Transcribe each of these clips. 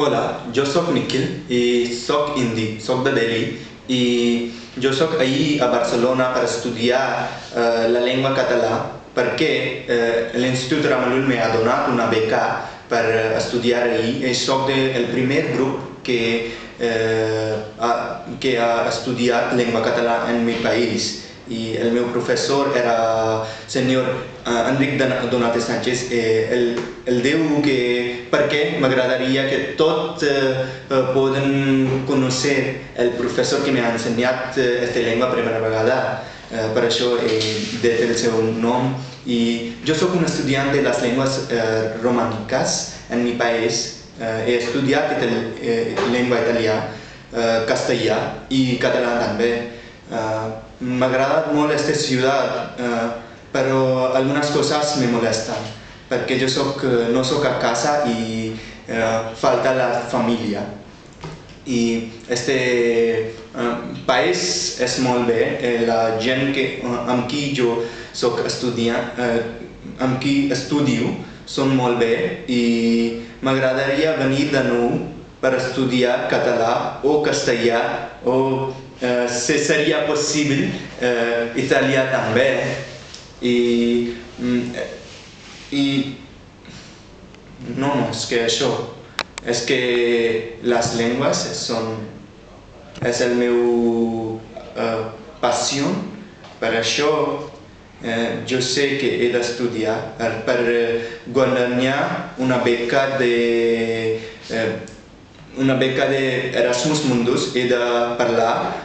Hola, jo sóc Nikhil i sóc indi, sóc de Delhi i jo sóc ahir a Barcelona per estudiar la llengua català perquè l'Institut Ramalul m'ha donat una beca per estudiar ahir i sóc del primer grup que ha estudiat llengua català en mi país. I el meu professor era senyor Enric Donate Sánchez. El diu que perquè m'agradaria que tots poden conèixer el professor que m'ha ensenyat aquesta llengua per primera vegada. Per això he dit el seu nom. I jo soc un estudiant de les llengües romàniques en mi país. He estudiat llengua italià, castellà i català també. M'agrada molt aquesta ciutat, però algunes coses me molesten, perquè jo no soc a casa i falta la família. I este país és molt bé, la gent amb qui jo soc estudiant, amb qui estudio, són molt bé i m'agradaria venir de nou per estudiar català o castellà o si seria possible italià també. No, és que això, és que les llengües és el meu passió, per això jo sé que he d'estudiar per guanyar una beca d'Erasmus Mundus. He de parlar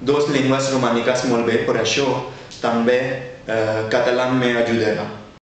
dues llengües romàniques molt bé, per això també català m'ajudarà.